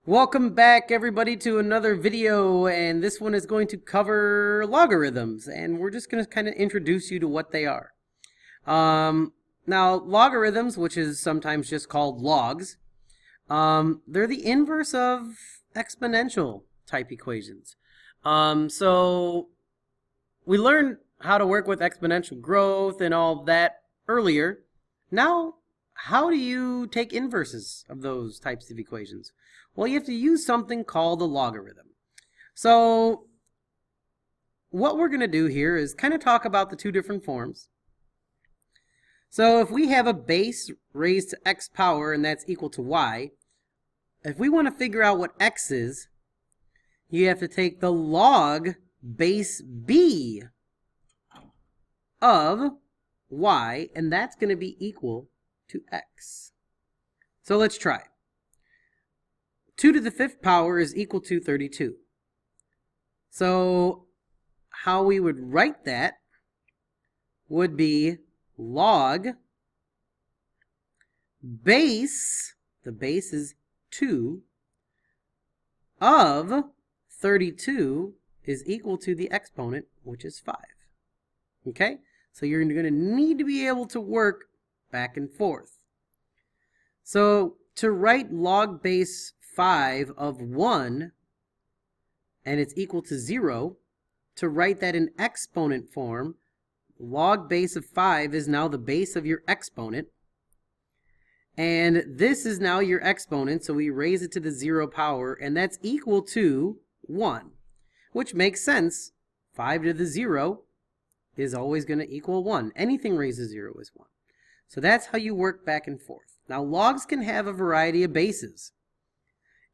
Welcome back everybody to another video, and this one is going to cover logarithms, and we're just going to kind of introduce you to what they are. Now logarithms, which is sometimes just called logs, they're the inverse of exponential type equations. So we learned how to work with exponential growth and all that earlier. Now, how do you take inverses of those types of equations? Well, you have to use something called a logarithm. So what we're going to do here is kind of talk about the two different forms. So if we have a base raised to x power and that's equal to y, if we want to figure out what x is, you have to take the log base b of y, and that's going to be equal to x. So let's try. 2 to the 5th power is equal to 32. So how we would write that would be log base, the base is 2, of 32 is equal to the exponent, which is 5. Okay? So you're going to need to be able to work back and forth. So to write log base 5 of 1, and it's equal to 0, to write that in exponent form, log base of 5 is now the base of your exponent, and this is now your exponent, so we raise it to the 0 power, and that's equal to 1, which makes sense. 5 to the 0 is always going to equal 1. Anything raised to 0 is 1. So that's how you work back and forth. Now, logs can have a variety of bases.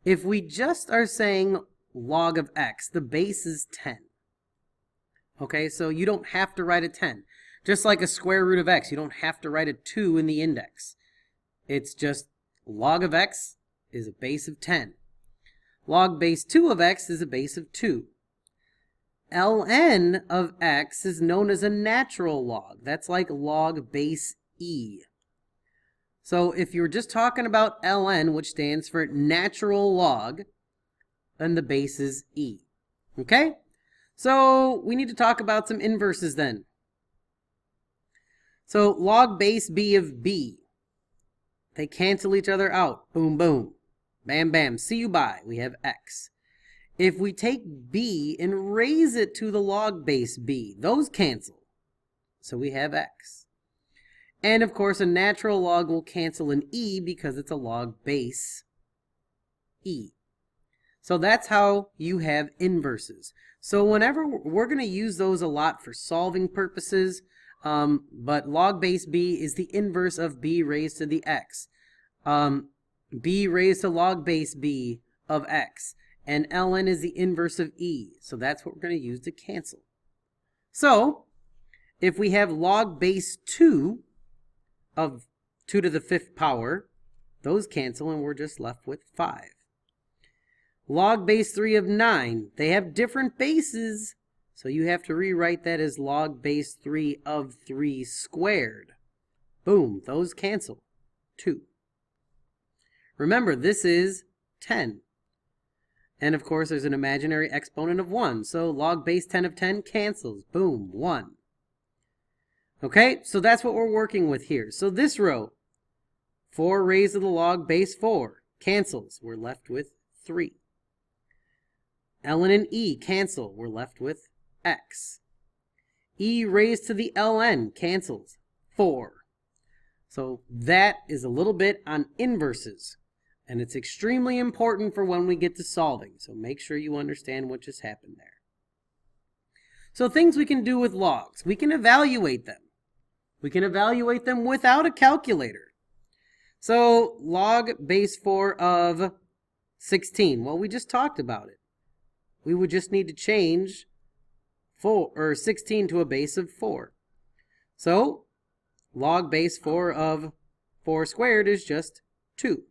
If we just are saying log of x, the base is 10. Okay, so you don't have to write a 10. Just like a square root of x, you don't have to write a 2 in the index. It's just log of x is a base of 10. Log base 2 of x is a base of 2. ln of x is known as a natural log. That's like log base e. So if you're just talking about ln, which stands for natural log, then the base is e. Okay? So we need to talk about some inverses then. So log base b of b, they cancel each other out. Boom, boom. Bam, bam. See you bye. We have x. If we take b and raise it to the log base b, those cancel. So we have x. And of course, a natural log will cancel an e because it's a log base e. So that's how you have inverses. So whenever we're going to use those a lot for solving purposes, but log base b is the inverse of b raised to the x. B raised to log base b of x. And ln is the inverse of e. So that's what we're going to use to cancel. So if we have log base 2 of 2 to the 5th power, those cancel and we're just left with 5. Log base 3 of 9, they have different bases, so you have to rewrite that as log base 3 of 3 squared. Boom, those cancel. 2. Remember, this is 10. And of course, there's an imaginary exponent of 1, so log base 10 of 10 cancels. Boom, 1. Okay, so that's what we're working with here. So this row, 4 raised to the log base 4, cancels. We're left with 3. ln and e cancel. We're left with x. E raised to the ln cancels. 4. So that is a little bit on inverses. And it's extremely important for when we get to solving. So make sure you understand what just happened there. So things we can do with logs. We can evaluate them. We can evaluate them without a calculator. So log base 4 of 16. Well, we just talked about it. We would just need to change 16 to a base of 4. So log base 4 of 4 squared is just 2.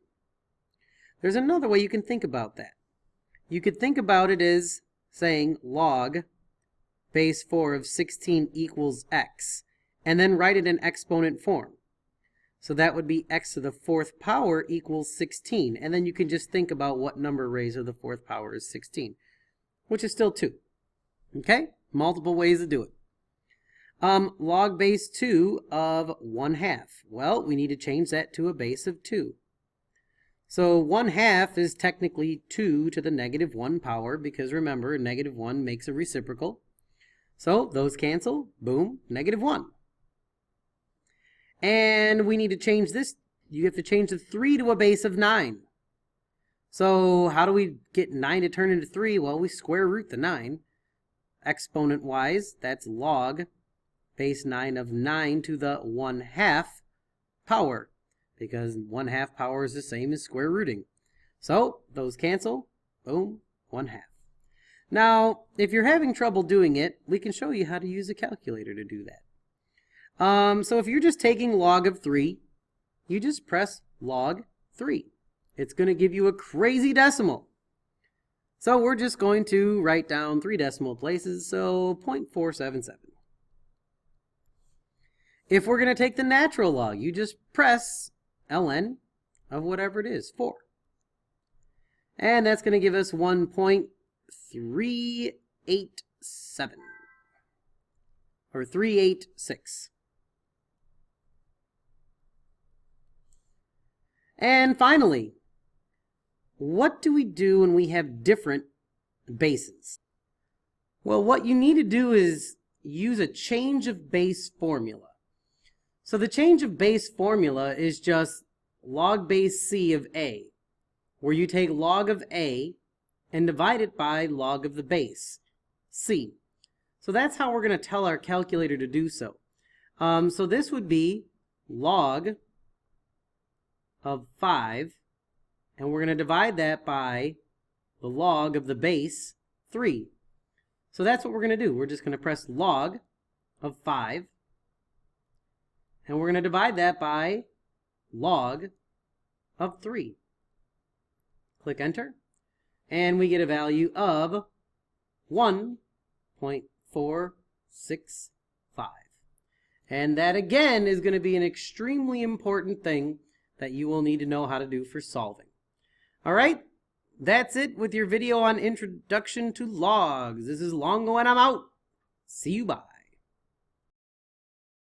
There's another way you can think about that. You could think about it as saying log base 4 of 16 equals x, and then write it in exponent form. So that would be x to the 4th power equals 16. And then you can just think about what number raised to the 4th power is 16, which is still 2. Okay? Multiple ways to do it. Log base 2 of 1/2. Well, we need to change that to a base of 2. So 1/2 is technically 2 to the negative 1 power, because remember, negative 1 makes a reciprocal. So those cancel. Boom, negative 1. And we need to change this. You have to change the 3 to a base of 9. So how do we get 9 to turn into 3? Well, we square root the 9. Exponent-wise, that's log base 9 of 9 to the 1/2 power, because 1/2 power is the same as square rooting. So those cancel. Boom, 1/2. Now, if you're having trouble doing it, we can show you how to use a calculator to do that. So if you're just taking log of 3, you just press log 3. It's going to give you a crazy decimal. So we're just going to write down 3 decimal places, so 0.477. If we're going to take the natural log, you just press ln of whatever it is, 4. And that's going to give us 1.387, or 386. And finally, what do we do when we have different bases? Well, what you need to do is use a change of base formula. So the change of base formula is just log base c of a, where you take log of a and divide it by log of the base, c. So that's how we're going to tell our calculator to do so. So this would be log of 5, and we're going to divide that by the log of the base, 3. So that's what we're going to do. We're just going to press log of 5, and we're going to divide that by log of 3. Click enter, and we get a value of 1.465. And that again is going to be an extremely important thing that you will need to know how to do for solving. All right, that's it with your video on Introduction to Logs. This is Longo and I'm out. See you, bye.